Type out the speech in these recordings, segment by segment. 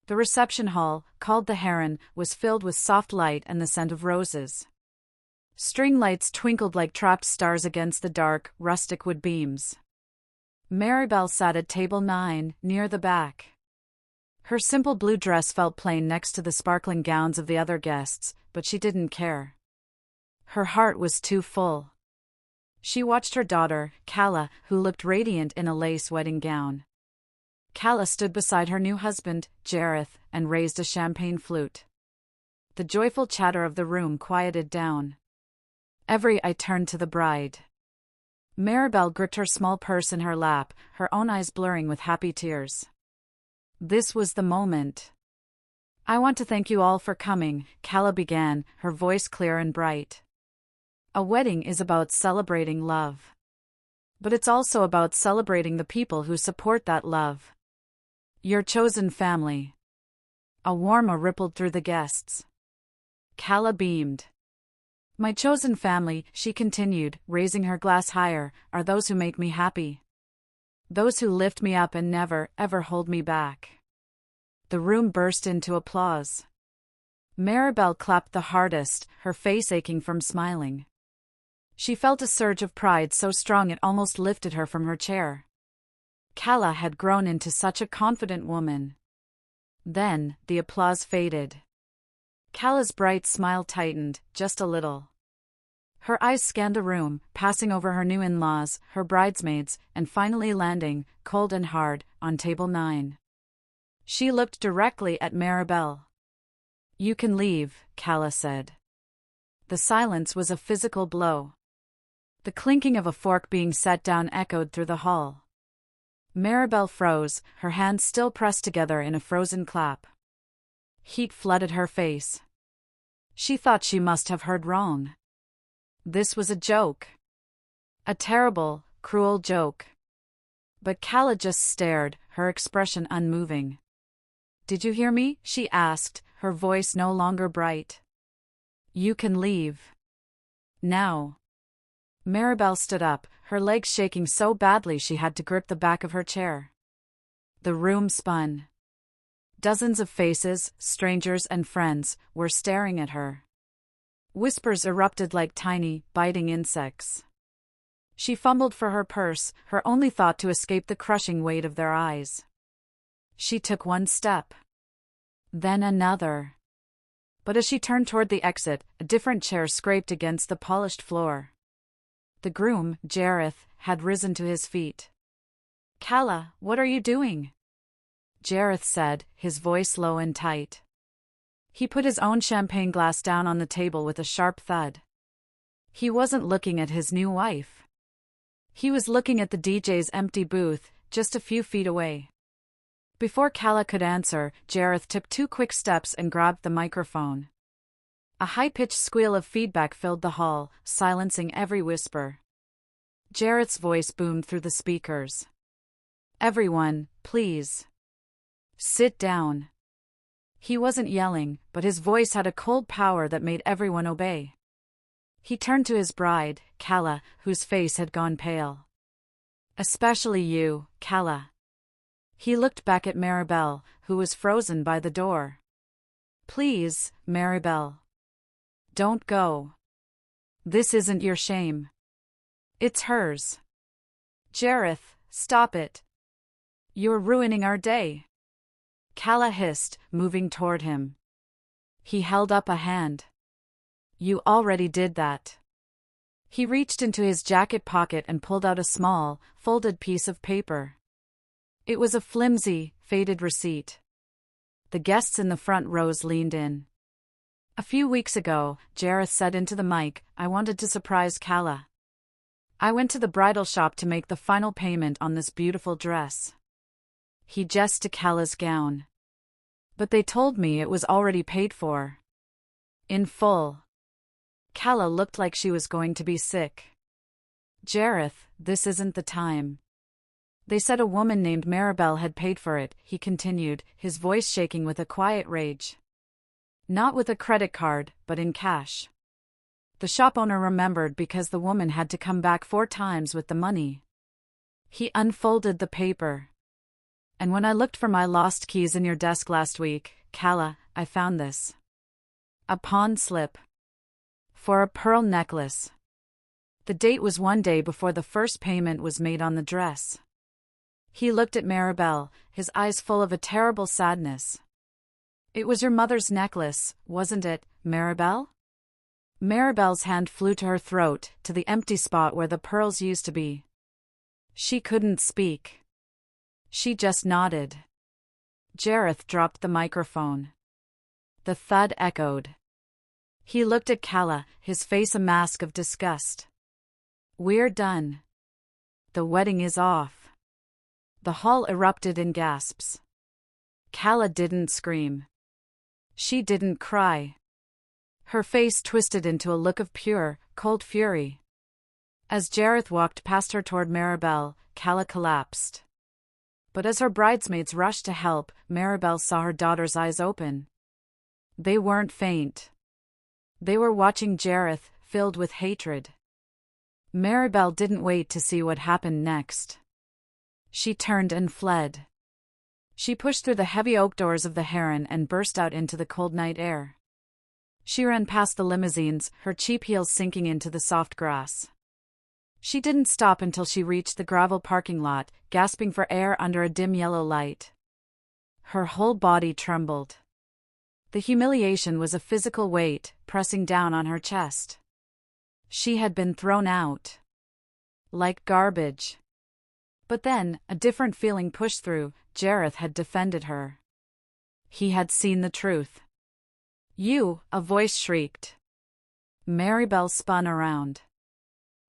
The reception hall, called the Heron, was filled with soft light and the scent of roses. String lights twinkled like trapped stars against the dark, rustic wood beams. Maribel sat at table 9, near the back. Her simple blue dress felt plain next to the sparkling gowns of the other guests, but she didn't care. Her heart was too full. She watched her daughter, Calla, who looked radiant in a lace wedding gown. Calla stood beside her new husband, Jareth, and raised a champagne flute. The joyful chatter of the room quieted down. Every eye turned to the bride. Maribel gripped her small purse in her lap, her own eyes blurring with happy tears. This was the moment. "I want to thank you all for coming," Calla began, her voice clear and bright. "A wedding is about celebrating love. But it's also about celebrating the people who support that love. Your chosen family." A warmth rippled through the guests. Calla beamed. "My chosen family," she continued, raising her glass higher, "are those who make me happy. Those who lift me up and never, ever hold me back." The room burst into applause. Maribel clapped the hardest, her face aching from smiling. She felt a surge of pride so strong it almost lifted her from her chair. Calla had grown into such a confident woman. Then, the applause faded. Calla's bright smile tightened, just a little. Her eyes scanned the room, passing over her new in-laws, her bridesmaids, and finally landing, cold and hard, on table 9. She looked directly at Maribel. "You can leave," Calla said. The silence was a physical blow. The clinking of a fork being set down echoed through the hall. Maribel froze, her hands still pressed together in a frozen clap. Heat flooded her face. She thought she must have heard wrong. This was a joke. A terrible, cruel joke. But Calla just stared, her expression unmoving. "Did you hear me?" she asked, her voice no longer bright. "You can leave. Now." Maribel stood up, her legs shaking so badly she had to grip the back of her chair. The room spun. Dozens of faces, strangers and friends, were staring at her. Whispers erupted like tiny, biting insects. She fumbled for her purse, her only thought to escape the crushing weight of their eyes. She took one step. Then another. But as she turned toward the exit, a different chair scraped against the polished floor. The groom, Jareth, had risen to his feet. "Calla, what are you doing?" Jareth said, his voice low and tight. He put his own champagne glass down on the table with a sharp thud. He wasn't looking at his new wife. He was looking at the DJ's empty booth, just a few feet away. Before Calla could answer, Jareth took 2 quick steps and grabbed the microphone. A high-pitched squeal of feedback filled the hall, silencing every whisper. Jareth's voice boomed through the speakers. "Everyone, please. Sit down." He wasn't yelling, but his voice had a cold power that made everyone obey. He turned to his bride, Calla, whose face had gone pale. "Especially you, Calla." He looked back at Maribel, who was frozen by the door. "Please, Maribel. Don't go. This isn't your shame. It's hers. Jareth, stop it. You're ruining our day." Calla hissed, moving toward him. He held up a hand. "You already did that." He reached into his jacket pocket and pulled out a small, folded piece of paper. It was a flimsy, faded receipt. The guests in the front rows leaned in. "A few weeks ago," Jareth said into the mic, "I wanted to surprise Calla. I went to the bridal shop to make the final payment on this beautiful dress." He gestured to Calla's gown. "But they told me it was already paid for. In full." Calla looked like she was going to be sick. "Jareth, this isn't the time. They said a woman named Maribel had paid for it," he continued, his voice shaking with a quiet rage. "Not with a credit card, but in cash. The shop owner remembered because the woman had to come back 4 times with the money." He unfolded the paper. And when I looked for my lost keys in your desk last week, Calla, I found this. A pawn slip. For a pearl necklace. The date was one day before the first payment was made on the dress. He looked at Maribel, his eyes full of a terrible sadness. It was your mother's necklace, wasn't it, Maribel? Maribel's hand flew to her throat, to the empty spot where the pearls used to be. She couldn't speak. She just nodded. Jareth dropped the microphone. The thud echoed. He looked at Calla, his face a mask of disgust. We're done. The wedding is off. The hall erupted in gasps. Calla didn't scream. She didn't cry. Her face twisted into a look of pure, cold fury. As Jareth walked past her toward Maribel, Calla collapsed. But as her bridesmaids rushed to help, Maribel saw her daughter's eyes open. They weren't faint. They were watching Jareth, filled with hatred. Maribel didn't wait to see what happened next. She turned and fled. She pushed through the heavy oak doors of the Heron and burst out into the cold night air. She ran past the limousines, her cheap heels sinking into the soft grass. She didn't stop until she reached the gravel parking lot, gasping for air under a dim yellow light. Her whole body trembled. The humiliation was a physical weight, pressing down on her chest. She had been thrown out. Like garbage. But then, a different feeling pushed through. Jareth had defended her. He had seen the truth. You, a voice shrieked. Maribel spun around.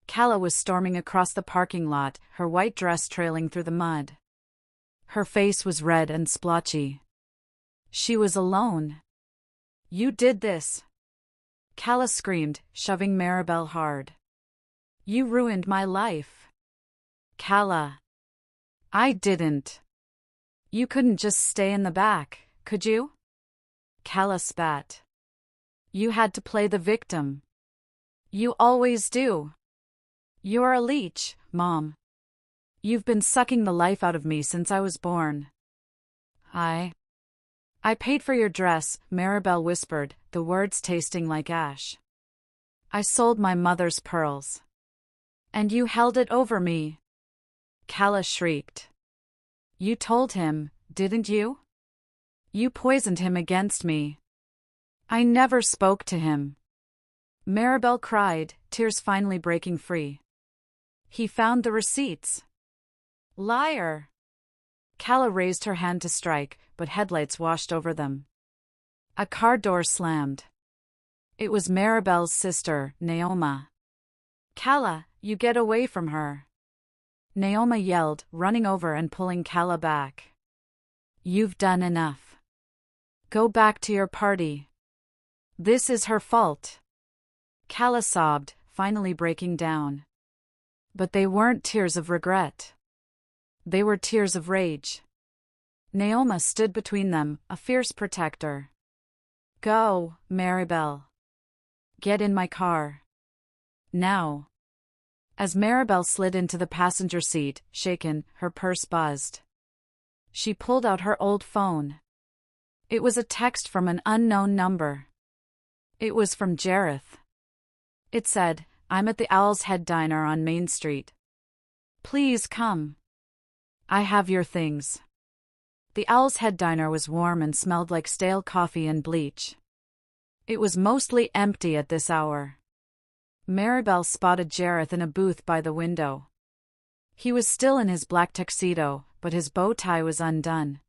Calla was storming across the parking lot, her white dress trailing through the mud. Her face was red and splotchy. She was alone. You did this. Calla screamed, shoving Maribel hard. You ruined my life. Calla. I didn't. You couldn't just stay in the back, could you? Calla spat. You had to play the victim. You always do. You're a leech, Mom. You've been sucking the life out of me since I was born. I paid for your dress, Maribel whispered, the words tasting like ash. I sold my mother's pearls. And you held it over me. Calla shrieked. You told him, didn't you? You poisoned him against me. I never spoke to him. Maribel cried, tears finally breaking free. He found the receipts. Liar! Calla raised her hand to strike, but headlights washed over them. A car door slammed. It was Maribel's sister, Naoma. Calla, you get away from her. Naoma yelled, running over and pulling Calla back. You've done enough. Go back to your party. This is her fault. Calla sobbed, finally breaking down. But they weren't tears of regret. They were tears of rage. Naoma stood between them, a fierce protector. Go, Maribel. Get in my car. Now. As Maribel slid into the passenger seat, shaken, her purse buzzed. She pulled out her old phone. It was a text from an unknown number. It was from Jareth. It said, I'm at the Owl's Head Diner on Main Street. Please come. I have your things. The Owl's Head Diner was warm and smelled like stale coffee and bleach. It was mostly empty at this hour. Maribel spotted Jareth in a booth by the window. He was still in his black tuxedo, but his bow tie was undone.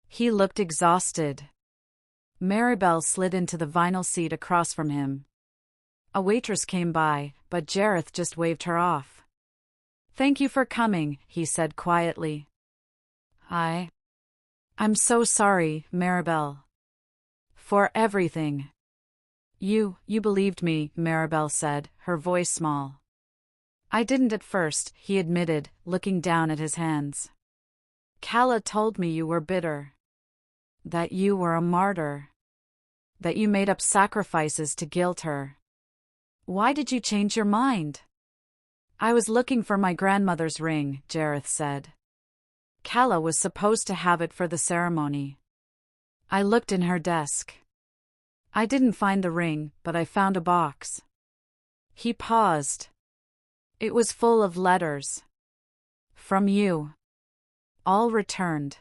He looked exhausted. Maribel slid into the vinyl seat across from him. A waitress came by, but Jareth just waved her off. Thank you for coming, he said quietly. I'm so sorry, Maribel. For everything. You believed me, Maribel said, her voice small. I didn't at first, he admitted, looking down at his hands. Calla told me you were bitter. That you were a martyr. That you made up sacrifices to guilt her. Why did you change your mind? I was looking for my grandmother's ring, Jareth said. Calla was supposed to have it for the ceremony. I looked in her desk. I didn't find the ring, but I found a box. He paused. It was full of letters. From you. All returned.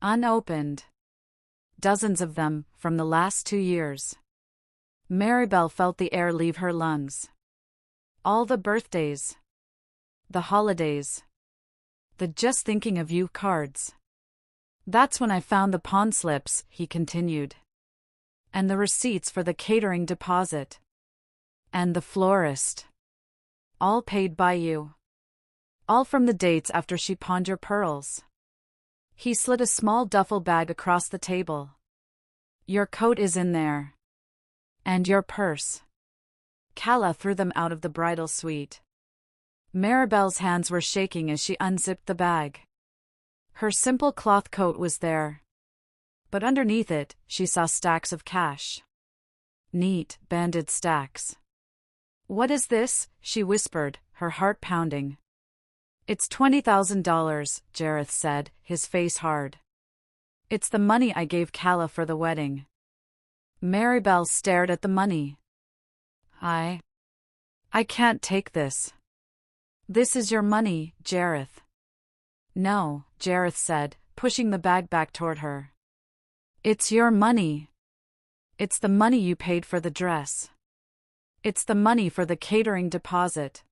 Unopened. Dozens of them, from the last 2 years. Maribel felt the air leave her lungs. All the birthdays. The holidays. The just thinking of you cards. That's when I found the pawn slips, he continued. And the receipts for the catering deposit. And the florist. All paid by you. All from the dates after she pawned your pearls. He slid a small duffel bag across the table. Your coat is in there. And your purse. Calla threw them out of the bridal suite. Maribel's hands were shaking as she unzipped the bag. Her simple cloth coat was there. But underneath it, she saw stacks of cash. Neat, banded stacks. What is this? She whispered, her heart pounding. It's $20,000, Jareth said, his face hard. It's the money I gave Calla for the wedding. Maribel stared at the money. I can't take this. This is your money, Jareth. No, Jareth said, pushing the bag back toward her. It's your money. It's the money you paid for the dress. It's the money for the catering deposit.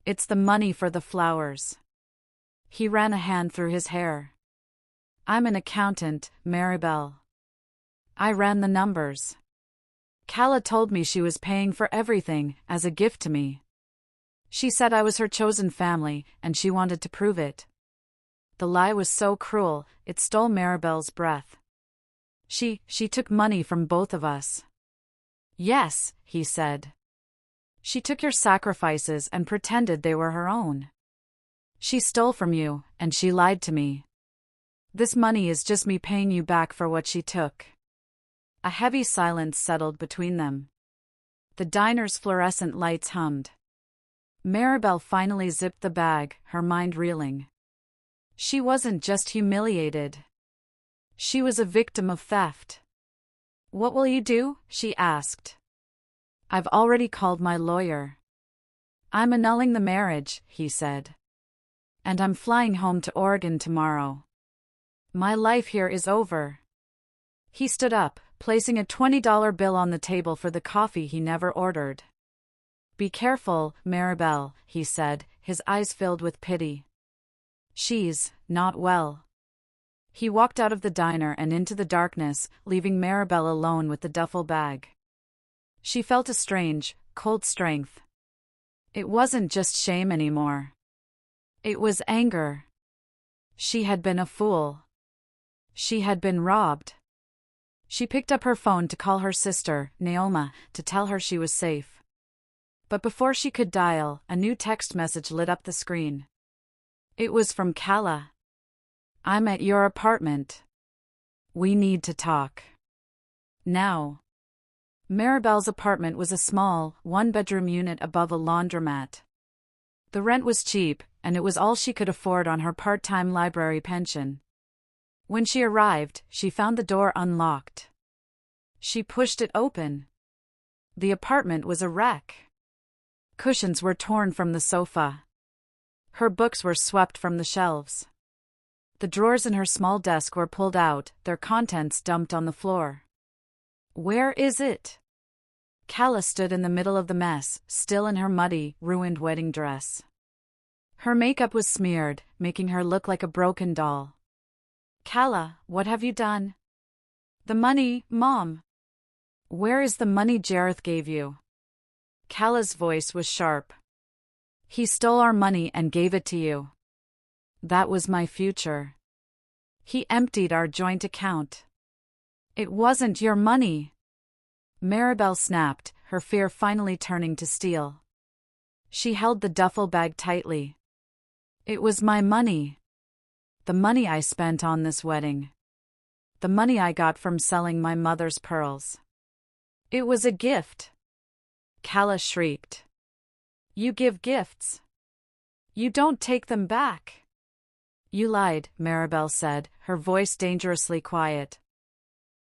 It's the money for the flowers. He ran a hand through his hair. I'm an accountant, Maribel. I ran the numbers. Calla told me she was paying for everything, as a gift to me. She said I was her chosen family, and she wanted to prove it. The lie was so cruel, it stole Maribel's breath. She took money from both of us. Yes, he said. She took your sacrifices and pretended they were her own. She stole from you, and she lied to me. This money is just me paying you back for what she took. A heavy silence settled between them. The diner's fluorescent lights hummed. Maribel finally zipped the bag, her mind reeling. She wasn't just humiliated. She was a victim of theft. What will you do? She asked. I've already called my lawyer. I'm annulling the marriage, he said. And I'm flying home to Oregon tomorrow. My life here is over. He stood up, placing a $20 bill on the table for the coffee he never ordered. Be careful, Maribel, he said, his eyes filled with pity. She's not well. He walked out of the diner and into the darkness, leaving Maribel alone with the duffel bag. She felt a strange, cold strength. It wasn't just shame anymore. It was anger. She had been a fool. She had been robbed. She picked up her phone to call her sister, Naoma, to tell her she was safe. But before she could dial, a new text message lit up the screen. It was from Calla. I'm at your apartment. We need to talk. Now. Maribel's apartment was a small, one-bedroom unit above a laundromat. The rent was cheap, and it was all she could afford on her part-time library pension. When she arrived, she found the door unlocked. She pushed it open. The apartment was a wreck. Cushions were torn from the sofa. Her books were swept from the shelves. The drawers in her small desk were pulled out, their contents dumped on the floor. Where is it? Calla stood in the middle of the mess, still in her muddy, ruined wedding dress. Her makeup was smeared, making her look like a broken doll. Calla, what have you done? The money, Mom. Where is the money Jareth gave you? Calla's voice was sharp. He stole our money and gave it to you. That was my future. He emptied our joint account. It wasn't your money. Maribel snapped, her fear finally turning to steel. She held the duffel bag tightly. It was my money. The money I spent on this wedding. The money I got from selling my mother's pearls. It was a gift. Calla shrieked. You give gifts. You don't take them back. You lied, Maribel said, her voice dangerously quiet.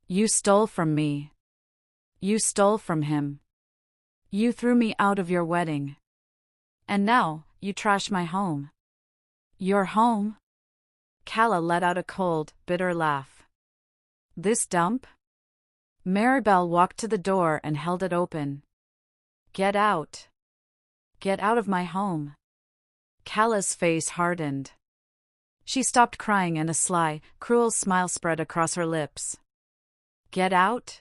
You stole from me. You stole from him. You threw me out of your wedding. And now, you trash my home. Your home? Calla let out a cold, bitter laugh. This dump? Maribel walked to the door and held it open. Get out. Get out of my home. Calla's face hardened. She stopped crying and a sly, cruel smile spread across her lips. Get out?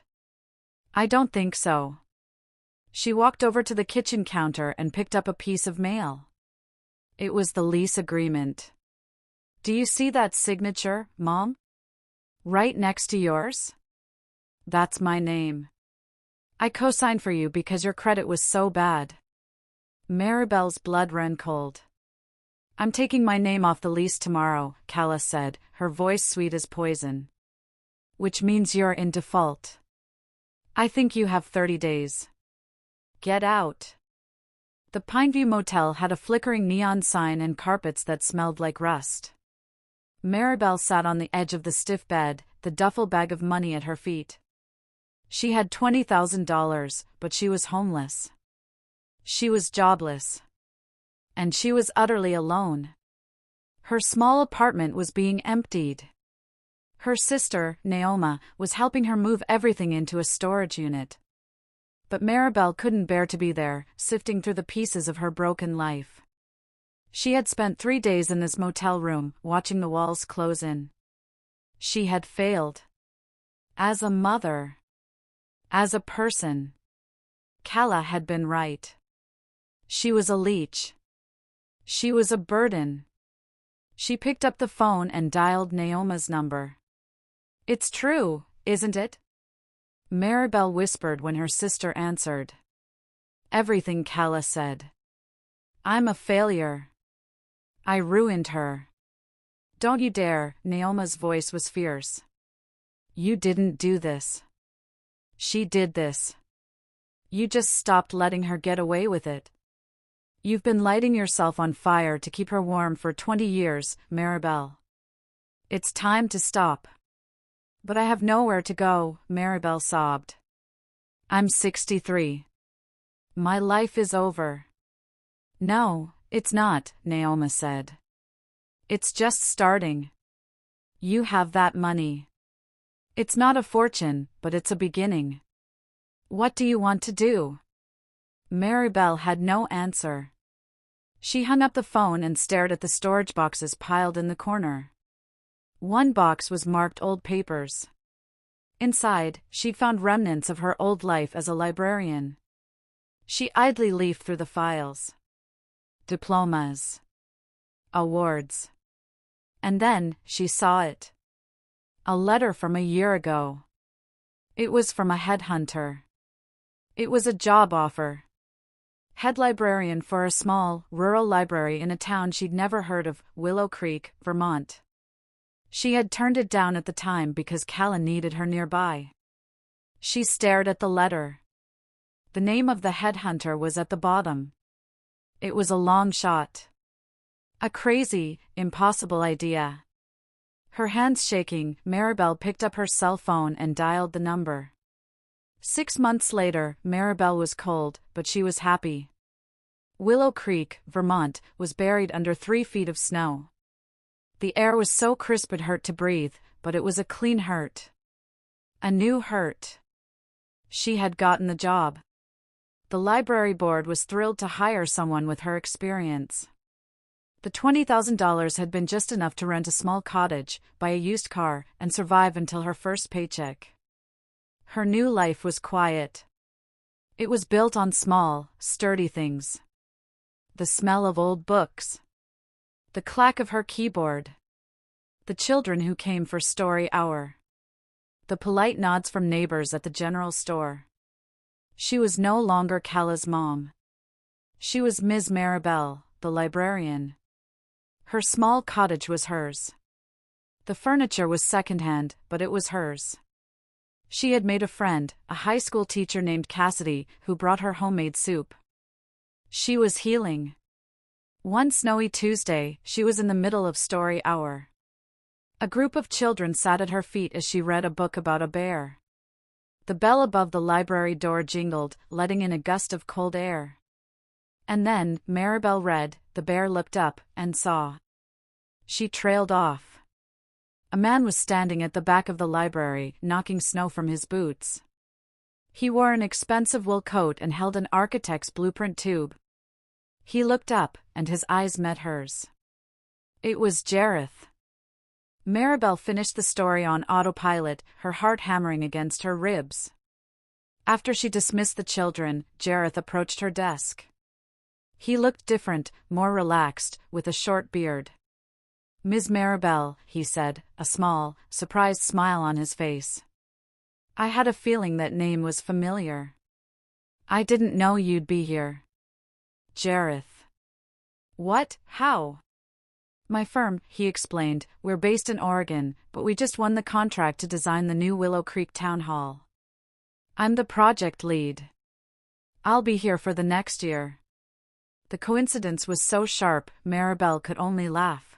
I don't think so. She walked over to the kitchen counter and picked up a piece of mail. It was the lease agreement. Do you see that signature, Mom? Right next to yours? That's my name. I co-signed for you because your credit was so bad. Maribel's blood ran cold. I'm taking my name off the lease tomorrow, Calla said, her voice sweet as poison. Which means you're in default. I think you have 30 days. Get out. The Pineview Motel had a flickering neon sign and carpets that smelled like rust. Maribel sat on the edge of the stiff bed, the duffel bag of money at her feet. She had $20,000, but she was homeless. She was jobless. And she was utterly alone. Her small apartment was being emptied. Her sister, Naoma, was helping her move everything into a storage unit. But Maribel couldn't bear to be there, sifting through the pieces of her broken life. She had spent 3 days in this motel room, watching the walls close in. She had failed. As a mother. As a person. Calla had been right. She was a leech. She was a burden. She picked up the phone and dialed Naoma's number. It's true, isn't it? Maribel whispered when her sister answered. Everything, Calla said. I'm a failure. I ruined her. Don't you dare, Naoma's voice was fierce. You didn't do this. She did this. You just stopped letting her get away with it. You've been lighting yourself on fire to keep her warm for 20 years, Maribel. It's time to stop. But I have nowhere to go, Maribel sobbed. I'm 63. My life is over. No, it's not, Naoma said. It's just starting. You have that money. It's not a fortune, but it's a beginning. What do you want to do? Maribel had no answer. She hung up the phone and stared at the storage boxes piled in the corner. One box was marked old papers. Inside, she found remnants of her old life as a librarian. She idly leafed through the files. Diplomas. Awards. And then, she saw it. A letter from a year ago. It was from a headhunter. It was a job offer. Head librarian for a small, rural library in a town she'd never heard of, Willow Creek, Vermont. She had turned it down at the time because Calla needed her nearby. She stared at the letter. The name of the headhunter was at the bottom. It was a long shot. A crazy, impossible idea. Her hands shaking, Maribel picked up her cell phone and dialed the number. 6 months later, Maribel was cold, but she was happy. Willow Creek, Vermont, was buried under 3 feet of snow. The air was so crisp it hurt to breathe, but it was a clean hurt. A new hurt. She had gotten the job. The library board was thrilled to hire someone with her experience. The $20,000 had been just enough to rent a small cottage, buy a used car, and survive until her first paycheck. Her new life was quiet. It was built on small, sturdy things. The smell of old books. The clack of her keyboard. The children who came for story hour. The polite nods from neighbors at the general store. She was no longer Calla's mom. She was Ms. Maribel, the librarian. Her small cottage was hers. The furniture was secondhand, but it was hers. She had made a friend, a high school teacher named Cassidy, who brought her homemade soup. She was healing. One snowy Tuesday, she was in the middle of story hour. A group of children sat at her feet as she read a book about a bear. The bell above the library door jingled, letting in a gust of cold air. And then, Maribel read, the bear looked up, and saw. She trailed off. A man was standing at the back of the library, knocking snow from his boots. He wore an expensive wool coat and held an architect's blueprint tube. He looked up, and his eyes met hers. It was Jareth. Maribel finished the story on autopilot, her heart hammering against her ribs. After she dismissed the children, Jareth approached her desk. He looked different, more relaxed, with a short beard. "Ms. Maribel," he said, a small, surprised smile on his face. "I had a feeling that name was familiar. I didn't know you'd be here." Jareth. "What? How?" "My firm," he explained, "we're based in Oregon, but we just won the contract to design the new Willow Creek Town Hall. I'm the project lead. I'll be here for the next year." The coincidence was so sharp, Maribel could only laugh.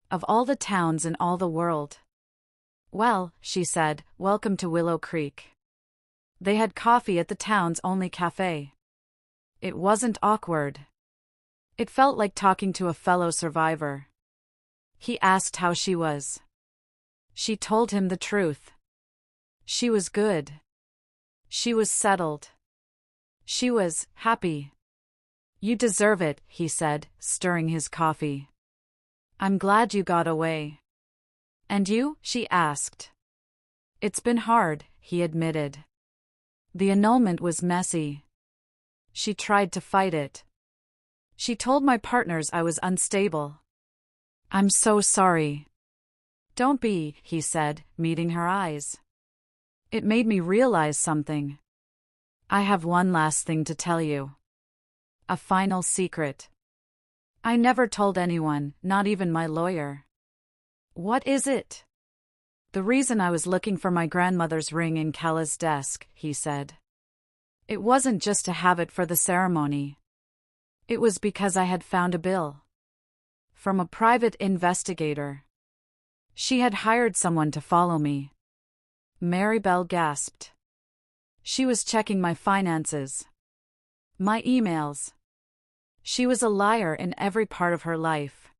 Of all the towns in all the world. "Well," she said, "welcome to Willow Creek." They had coffee at the town's only cafe. It wasn't awkward. It felt like talking to a fellow survivor. He asked how she was. She told him the truth. She was good. She was settled. She was happy. "You deserve it," he said, stirring his coffee. "I'm glad you got away." "And you?" she asked. "It's been hard," he admitted. "The annulment was messy. She tried to fight it. She told my partners I was unstable. I'm so sorry." "Don't be," he said, meeting her eyes. "It made me realize something. I have one last thing to tell you. A final secret. I never told anyone, not even my lawyer." "What is it?" "The reason I was looking for my grandmother's ring in Kalla's desk," he said. "It wasn't just to have it for the ceremony. It was because I had found a bill. From a private investigator. She had hired someone to follow me." Maribel gasped. "She was checking my finances. My emails. She was a liar in every part of her life.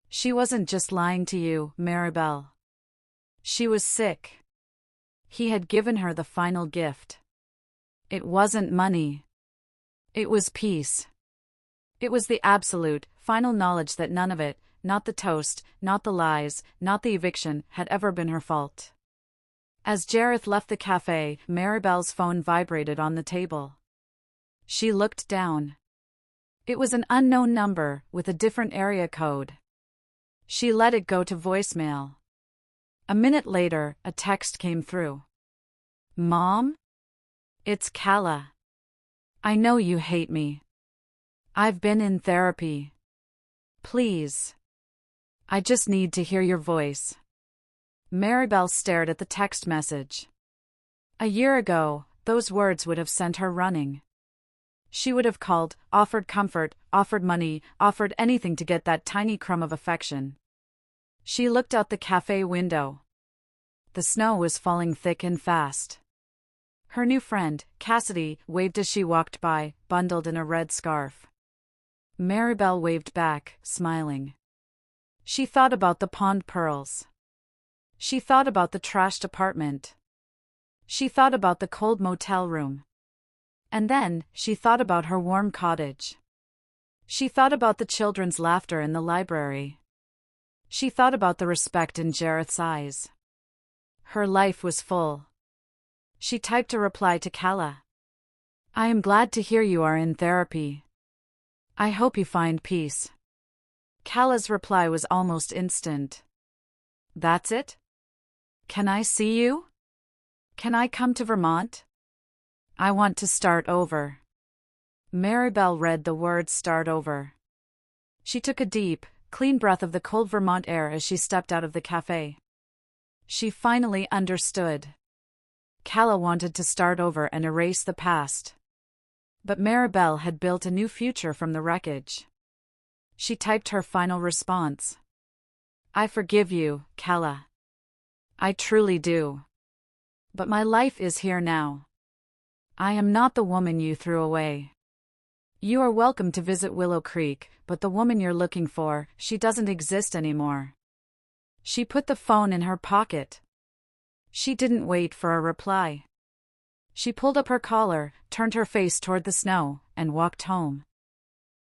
She wasn't just lying to you, Maribel. She was sick." He had given her the final gift. It wasn't money. It was peace. It was the absolute, final knowledge that none of it, not the toast, not the lies, not the eviction, had ever been her fault. As Jareth left the cafe, Maribel's phone vibrated on the table. She looked down. It was an unknown number, with a different area code. She let it go to voicemail. A minute later, a text came through. "Mom? It's Kalla. I know you hate me. I've been in therapy. Please. I just need to hear your voice." Maribel stared at the text message. A year ago, those words would have sent her running. She would have called, offered comfort, offered money, offered anything to get that tiny crumb of affection. She looked out the cafe window. The snow was falling thick and fast. Her new friend, Cassidy, waved as she walked by, bundled in a red scarf. Maribel waved back, smiling. She thought about the pond pearls. She thought about the trashed apartment. She thought about the cold motel room. And then, she thought about her warm cottage. She thought about the children's laughter in the library. She thought about the respect in Jareth's eyes. Her life was full. She typed a reply to Kalla. "I am glad to hear you are in therapy. I hope you find peace." Kalla's reply was almost instant. "That's it? Can I see you? Can I come to Vermont? I want to start over." Maribel read the words "start over." She took a deep, clean breath of the cold Vermont air as she stepped out of the cafe. She finally understood. Kalla wanted to start over and erase the past. But Maribel had built a new future from the wreckage. She typed her final response. I forgive you, Kella. I truly do. But my life is here now. I am not the woman you threw away. You are welcome to visit Willow Creek, but the woman you're looking for, she doesn't exist anymore. She put the phone in her pocket. She didn't wait for a reply. She pulled up her collar, turned her face toward the snow, and walked home.